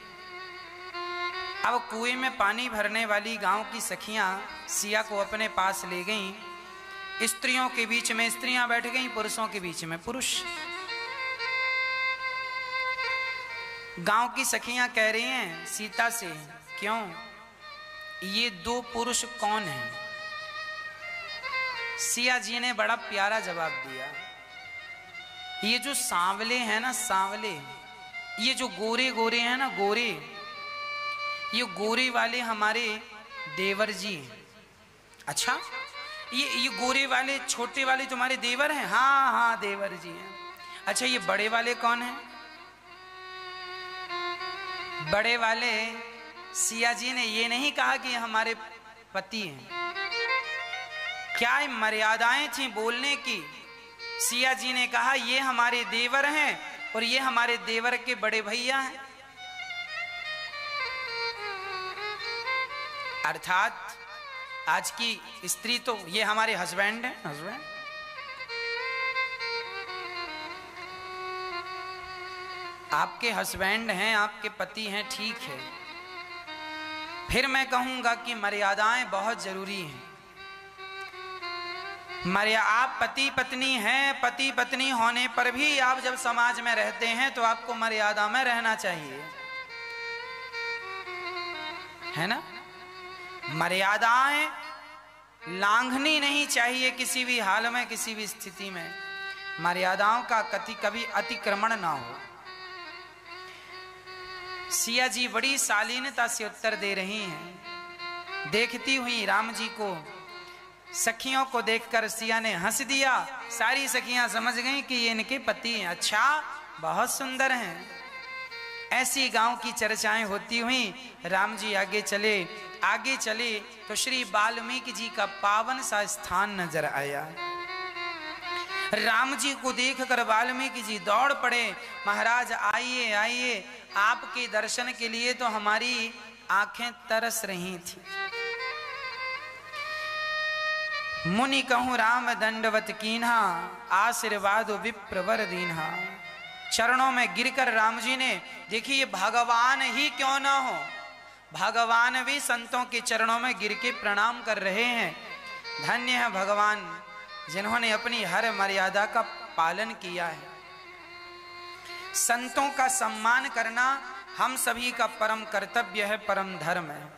अब कुएं में पानी भरने वाली गांव की सखियां सिया को अपने पास ले गईं। स्त्रियों के बीच में स्त्रियां बैठ गईं, पुरुषों के बीच में पुरुष। गांव की सखियां कह रही हैं सीता से, क्यों ये दो पुरुष कौन हैं? सिया जी ने बड़ा प्यारा जवाब दिया, ये जो सांवले हैं ना, सांवले, ये जो गोरे गोरे हैं ना, गोरे, ये गोरे वाले हमारे देवर जी हैं। अच्छा, ये गोरे वाले छोटे वाले तुम्हारे देवर हैं? हाँ हाँ देवर जी हैं। अच्छा, ये बड़े वाले कौन हैं? बड़े वाले सिया जी ने ये नहीं कहा कि ये हमारे पति हैं। क्या मर्यादाएं थी बोलने की? सिया जी ने कहा ये हमारे देवर हैं और ये हमारे देवर के बड़े भैया हैं। अर्थात आज की स्त्री तो ये हमारे हस्बैंड हैं। हस्बैंड आपके हस्बैंड हैं, आपके पति हैं, ठीक है। फिर मैं कहूंगा कि मर्यादाएं बहुत जरूरी हैं। आप पति पत्नी हैं, पति पत्नी होने पर भी आप जब समाज में रहते हैं तो आपको मर्यादा में रहना चाहिए, है ना? मर्यादाएं लांघनी नहीं चाहिए किसी भी हाल में, किसी भी स्थिति में। मर्यादाओं का कभी अतिक्रमण ना हो। सिया जी बड़ी शालीनता से उत्तर दे रही हैं। देखती हुई राम जी को, सखियों को देखकर सिया ने हंस दिया। सारी सखियां समझ गईं कि ये इनके पति हैं। अच्छा, बहुत सुंदर हैं। ऐसी गांव की चर्चाएं होती हुई राम जी आगे चले तो श्री वाल्मीकि जी का पावन सा स्थान नजर आया। राम जी को देखकर वाल्मीकि जी दौड़ पड़े, महाराज आइए आइए, आपके दर्शन के लिए तो हमारी आंखें तरस रही थी। मुनि कहूं राम दंडवत कीन्हा, आशीर्वाद विप्रवर दीन्हा। चरणों में गिरकर राम जी ने, देखिए भगवान ही क्यों ना हो, भगवान भी संतों के चरणों में गिर के प्रणाम कर रहे हैं। धन्य है भगवान जिन्होंने अपनी हर मर्यादा का पालन किया है। संतों का सम्मान करना हम सभी का परम कर्तव्य है, परम धर्म है।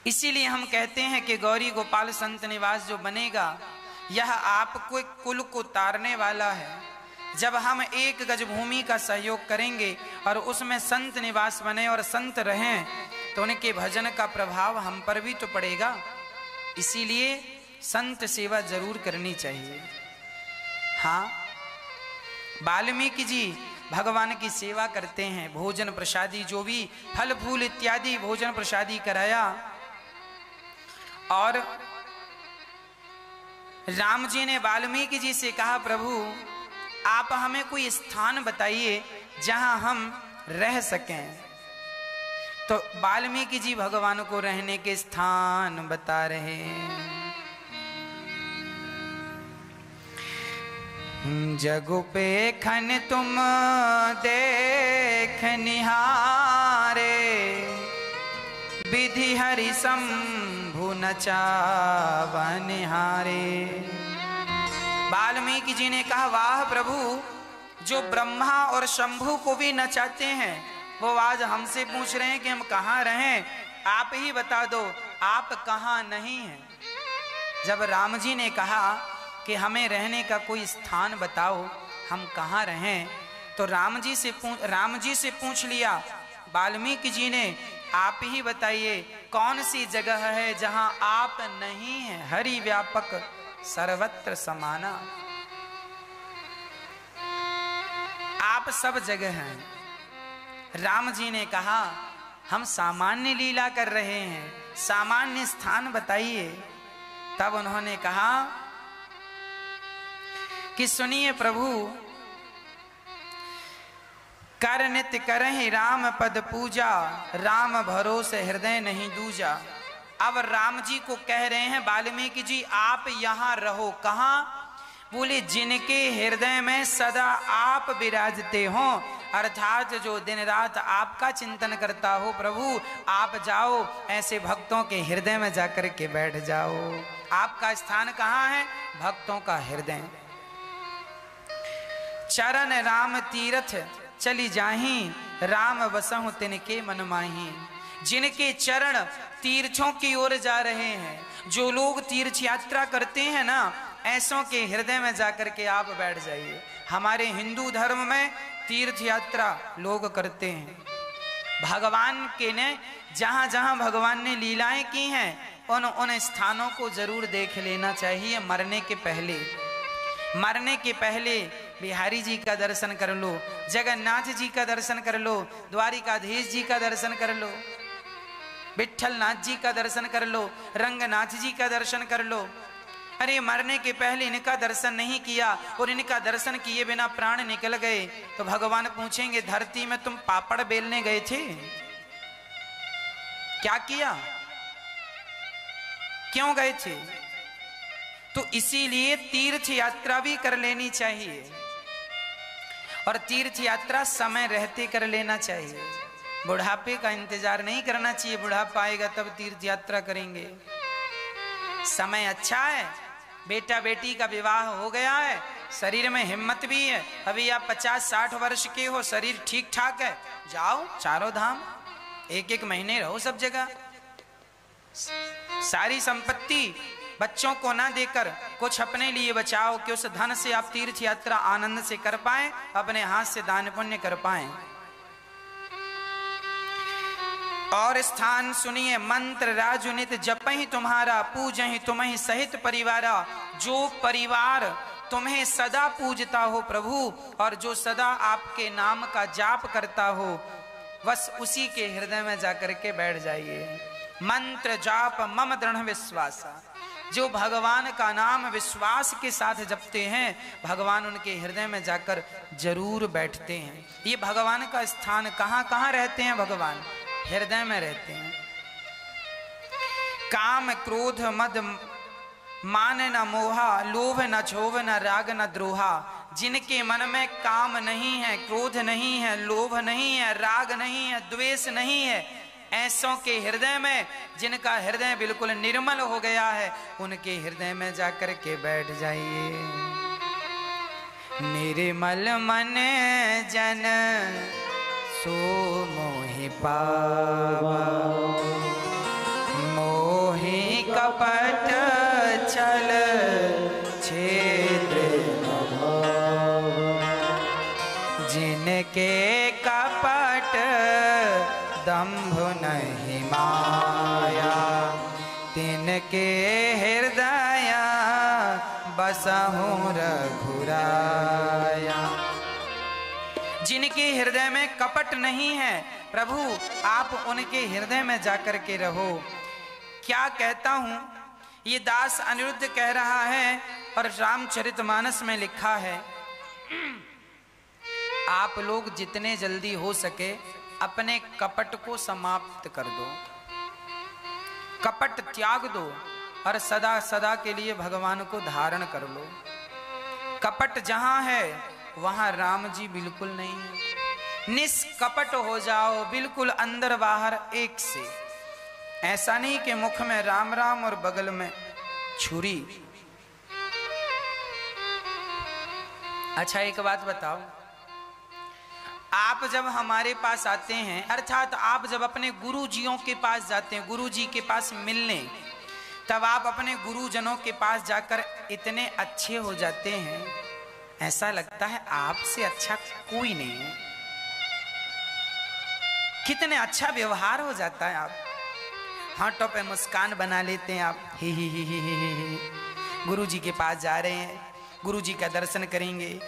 इसीलिए हम कहते हैं कि गौरी गोपाल संत निवास जो बनेगा, यह आपको कुल को तारने वाला है। जब हम एक गज भूमि का सहयोग करेंगे और उसमें संत निवास बने और संत रहें तो उनके भजन का प्रभाव हम पर भी तो पड़ेगा। इसीलिए संत सेवा जरूर करनी चाहिए। हाँ, वाल्मीकि जी भगवान की सेवा करते हैं, भोजन प्रसादी जो भी फल फूल इत्यादि भोजन प्रसादी कराया। और राम जी ने वाल्मीकि जी से कहा, प्रभु आप हमें कोई स्थान बताइए जहां हम रह सकें। तो वाल्मीकि जी भगवान को रहने के स्थान बता रहे हैं। जगु पे खन तुम देख निहारे, विधि हरि शंभु नचावन हारे। वाल्मीकि जी ने कहा, वाह प्रभु, जो ब्रह्मा और शंभु को भी नचाते हैं वो आज हमसे पूछ रहे हैं कि हम कहाँ रहें। आप ही बता दो आप कहाँ नहीं हैं। जब राम जी ने कहा कि हमें रहने का कोई स्थान बताओ, हम कहाँ रहें, तो राम जी से पूछ लिया वाल्मीकि जी ने, आप ही बताइए कौन सी जगह है जहां आप नहीं हैं। हरि व्यापक सर्वत्र समाना, आप सब जगह हैं। राम जी ने कहा, हम सामान्य लीला कर रहे हैं, सामान्य स्थान बताइए। तब उन्होंने कहा कि सुनिए प्रभु, कर नित्य करहि राम पद पूजा, राम भरोसे हृदय नहीं दूजा। अब राम जी को कह रहे हैं वाल्मीकि जी आप यहाँ रहो। कहाँ? बोले जिनके हृदय में सदा आप विराजते हो, अर्थात जो दिन रात आपका चिंतन करता हो। प्रभु आप जाओ, ऐसे भक्तों के हृदय में जाकर के बैठ जाओ। आपका स्थान कहाँ है? भक्तों का हृदय। चरण राम तीर्थ चली जाही, राम बसहु तिनके मन माही। जिनके चरण तीर्थों की ओर जा रहे हैं, जो लोग तीर्थ यात्रा करते हैं ना, ऐसों के हृदय में जाकर के आप बैठ जाइए। हमारे हिंदू धर्म में तीर्थ यात्रा लोग करते हैं। भगवान के ने जहां जहां भगवान ने लीलाएं की हैं उन स्थानों को जरूर देख लेना चाहिए। मरने के पहले बिहारी जी का दर्शन कर लो, जगन्नाथ जी का दर्शन कर लो, द्वारिकाधीश जी का दर्शन कर लो, विठल नाथ जी का दर्शन कर लो, रंगनाथ जी का दर्शन कर लो। अरे मरने के पहले इनका दर्शन नहीं किया और इनका दर्शन किए बिना प्राण निकल गए तो भगवान पूछेंगे, धरती में तुम पापड़ बेलने गए थे, क्या किया, क्यों गए थे? तो इसीलिए तीर्थ यात्रा भी कर लेनी चाहिए और तीर्थ यात्रा समय रहते कर लेना चाहिए। बुढ़ापे का इंतजार नहीं करना चाहिए, बुढ़ापा आएगा तब तीर्थ यात्रा करेंगे। समय अच्छा है, बेटा बेटी का विवाह हो गया है, शरीर में हिम्मत भी है, अभी आप 50-60 वर्ष के हो, शरीर ठीक ठाक है, जाओ चारों धाम, एक महीने रहो सब जगह। सारी संपत्ति बच्चों को ना देकर कुछ अपने लिए बचाओ कि उस धन से आप तीर्थ यात्रा आनंद से कर पाएं, अपने हाथ से दान पुण्य कर पाएं। और स्थान सुनिए, मंत्र राजुनित जपहि तुम्हारा, पूजहि तुम्हि सहित परिवारा। जो परिवार तुम्हें सदा पूजता हो प्रभु और जो सदा आपके नाम का जाप करता हो, बस उसी के हृदय में जाकर के बैठ जाइए। मंत्र जाप मम दृढ़ विश्वासा। जो भगवान का नाम विश्वास के साथ जपते हैं, भगवान उनके हृदय में जाकर जरूर बैठते हैं। ये भगवान का स्थान कहाँ कहाँ रहते हैं? भगवान हृदय में रहते हैं। काम क्रोध मद मान न मोहा, लोभ न क्षोभ न राग न द्रोहा। जिनके मन में काम नहीं है, क्रोध नहीं है, लोभ नहीं है, राग नहीं है, द्वेष नहीं है, ऐसों के हृदय में, जिनका हृदय बिल्कुल निर्मल हो गया है, उनके हृदय में जाकर के बैठ जाइए। निर्मल मन जन सो मोहि पावा, मोहि कपट छल छेद न भावा। तिनके कपट दंभ नहीं माया, तिनके हृदय बसहु रघुराया। जिनके हृदय में कपट नहीं है प्रभु, आप उनके हृदय में जाकर के रहो। क्या कहता हूं, ये दास अनिरुद्ध कह रहा है और रामचरितमानस में लिखा है, आप लोग जितने जल्दी हो सके अपने कपट को समाप्त कर दो, कपट त्याग दो और सदा सदा के लिए भगवान को धारण कर लो। कपट जहां है वहां राम जी बिल्कुल नहीं है। निष्कपट हो जाओ, बिल्कुल अंदर बाहर एक से। ऐसा नहीं कि मुख में राम राम और बगल में छुरी। अच्छा एक बात बताओ, आप जब हमारे पास आते हैं, अर्थात आप जब अपने गुरुजियों के पास जाते हैं, गुरुजी के पास मिलने, तब आप अपने गुरुजनों के पास जाकर इतने अच्छे हो जाते हैं, ऐसा लगता है आपसे अच्छा कोई नहीं है। कितने अच्छा व्यवहार हो जाता है, आप हाथों पे मुस्कान बना लेते हैं, आप ही गुरुजी के पास जा रहे हैं, गुरुजी का दर्शन करेंगे,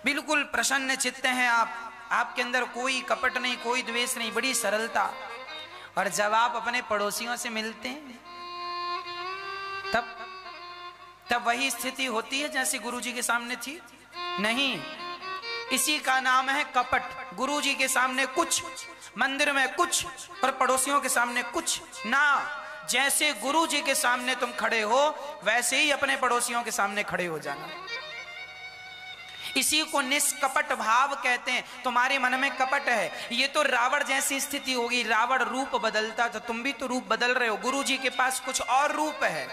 बिल्कुल प्रसन्न चित्त हैं आप, आपके अंदर कोई कपट नहीं, कोई द्वेष नहीं, बड़ी सरलता। और जब आप अपने पड़ोसियों से मिलते हैं तब वही स्थिति होती है जैसे गुरुजी के सामने थी? नहीं, इसी का नाम है कपट। गुरुजी के सामने कुछ, मंदिर में कुछ और पड़ोसियों के सामने कुछ ना। जैसे गुरुजी के सामने तुम खड़े हो वैसे ही अपने पड़ोसियों के सामने खड़े हो जाना। इसी को निष्कपट भाव कहते हैं। तुम्हारे मन में कपट है, ये तो रावण जैसी स्थिति होगी। रावण रूप बदलता तो तुम भी तो रूप बदल रहे हो। गुरुजी के पास कुछ और रूप है,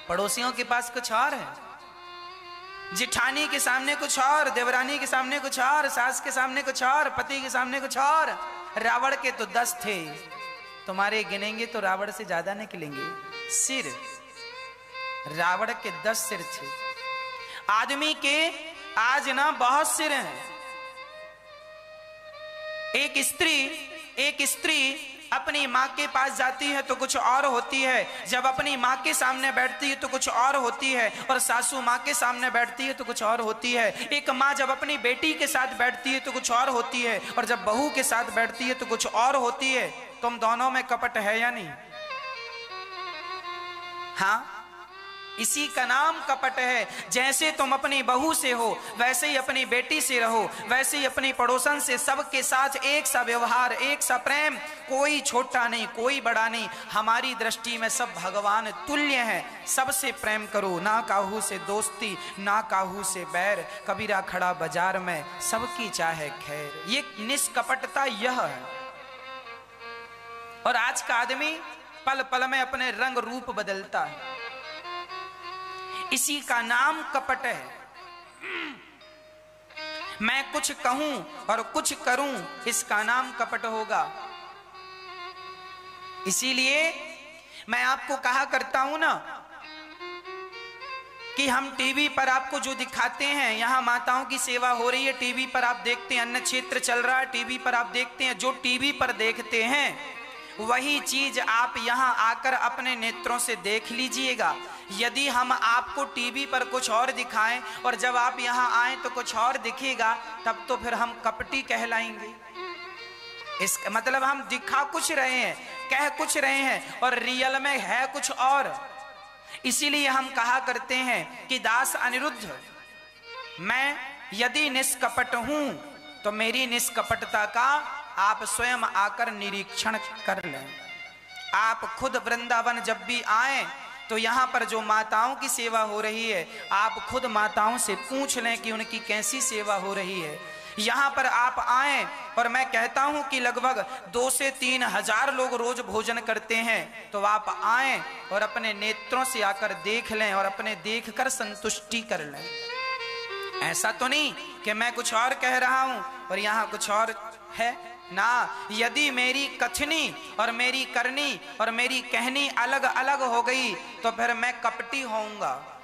पड़ोसियों के पास कुछ और है। जिठानी के सामने कुछ और, देवरानी के सामने कुछ और, सास के सामने कुछ और, पति के सामने कुछ और। रावण के तो 10 थे, तुम्हारे गिनेंगे तो रावण से ज्यादा निकलेंगे। सिर, रावण के 10 सिर थे। आदमी के आज ना बहुत सिर हैं। एक स्त्री अपनी माँ के पास जाती है तो कुछ और होती है, जब अपनी माँ के सामने बैठती है तो कुछ और होती है, और सासू माँ के सामने बैठती है तो कुछ और होती है। एक माँ जब अपनी बेटी के साथ बैठती है तो कुछ और होती है, और जब बहू के साथ बैठती है तो कुछ और होती है। तुम दोनों में कपट है या नहीं? हाँ, इसी का नाम कपट है। जैसे तुम अपनी बहू से हो वैसे ही अपनी बेटी से रहो, वैसे ही अपनी पड़ोसन से, सबके साथ एक सा व्यवहार, एक सा प्रेम। कोई छोटा नहीं, कोई बड़ा नहीं, हमारी दृष्टि में सब भगवान तुल्य हैं। सबसे प्रेम करो, ना काहू से दोस्ती, ना काहू से बैर। कबीरा खड़ा बाजार में, सबकी चाहे खैर। ये निष्कपटता यह है। और आज का आदमी पल पल में अपने रंग रूप बदलता है, इसी का नाम कपट है। मैं कुछ कहूं और कुछ करूं, इसका नाम कपट होगा। इसीलिए मैं आपको कहा करता हूं ना कि हम टीवी पर आपको जो दिखाते हैं, यहां माताओं की सेवा हो रही है, टीवी पर आप देखते हैं, अन्न क्षेत्र चल रहा है, टीवी पर आप देखते हैं। जो टीवी पर देखते हैं वही चीज आप यहां आकर अपने नेत्रों से देख लीजिएगा। यदि हम आपको टीवी पर कुछ और दिखाएं और जब आप यहां आए तो कुछ और दिखेगा, तब तो फिर हम कपटी कहलाएंगे। इसका मतलब हम दिखा कुछ रहे हैं, कह कुछ रहे हैं, और रियल में है कुछ और। इसीलिए हम कहा करते हैं कि दास अनिरुद्ध, मैं यदि निष्कपट हूं तो मेरी निष्कपटता का आप स्वयं आकर निरीक्षण कर लें। आप खुद वृंदावन जब भी आए तो यहाँ पर जो माताओं की सेवा हो रही है, आप खुद माताओं से पूछ लें कि उनकी कैसी सेवा हो रही है। यहाँ पर आप आए, और मैं कहता हूँ कि लगभग 2 से 3 हजार लोग रोज भोजन करते हैं, तो आप आए और अपने नेत्रों से आकर देख लें और अपने देखकर संतुष्टि कर लें। ऐसा तो नहीं कि मैं कुछ और कह रहा हूं और यहाँ कुछ और है ना। यदि मेरी कथनी और मेरी करनी और मेरी कहनी अलग अलग हो गई तो फिर मैं कपटी होऊंगा।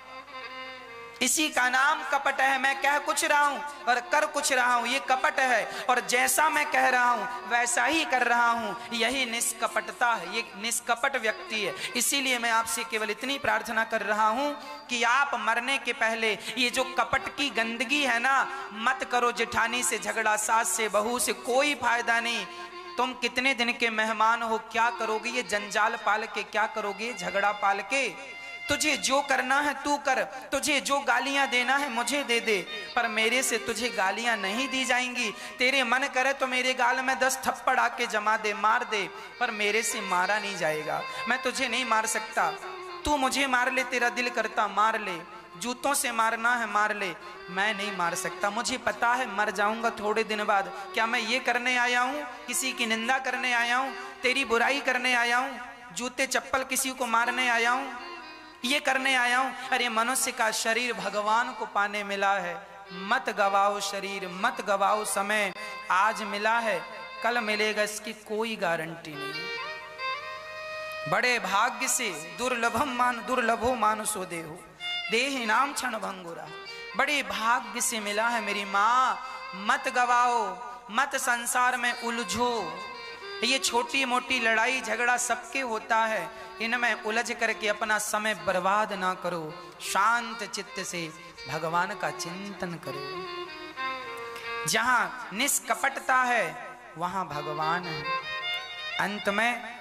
इसी का नाम कपट है। मैं कह कुछ रहा हूं और कर कुछ रहा हूं, ये कपट है। और जैसा मैं कह रहा हूं वैसा ही कर रहा हूं, यही निष्कपटता है, ये निष्कपट व्यक्ति है। इसीलिए मैं आपसे केवल इतनी प्रार्थना कर रहा हूं कि आप मरने के पहले ये जो कपट की गंदगी है ना, मत करो। जेठानी से झगड़ा, सास से, बहू से, कोई फायदा नहीं। तुम कितने दिन के मेहमान हो, क्या करोगे ये जंजाल पाल के, क्या करोगे झगड़ा पाल के। तुझे जो करना है तू कर, तुझे जो गालियां देना है मुझे दे दे, पर मेरे से तुझे गालियां नहीं दी जाएंगी। तेरे मन करे तो मेरे गाल में 10 थप्पड़ आके जमा दे, मार दे, पर मेरे से मारा नहीं जाएगा। मैं तुझे नहीं मार सकता, तू मुझे मार ले, तेरा दिल करता मार ले, जूतों से मारना है मार ले, मैं नहीं मार सकता। मुझे पता है मर जाऊंगा थोड़े दिन बाद। क्या मैं ये करने आया हूं, किसी की निंदा करने आया हूं, तेरी बुराई करने आया हूं, जूते चप्पल किसी को मारने आया हूं, ये करने आया हूं? अरे मनुष्य का शरीर भगवान को पाने मिला है। मत गवाओ शरीर, मत गवाओ समय। आज मिला है कल मिलेगा, इसकी कोई गारंटी नहीं। बड़े भाग्य से दुर्लभो मानुषो देहो देहि नाम क्षण भंगुरा। बड़े भाग्य से मिला है मेरी माँ। मत गवाओ, मत संसार में उलझो। ये छोटी मोटी लड़ाई झगड़ा सबके होता है, इनमें उलझ करके अपना समय बर्बाद ना करो। शांत चित्त से भगवान का चिंतन करो। जहां निष्कपटता है वहां भगवान है। अंत में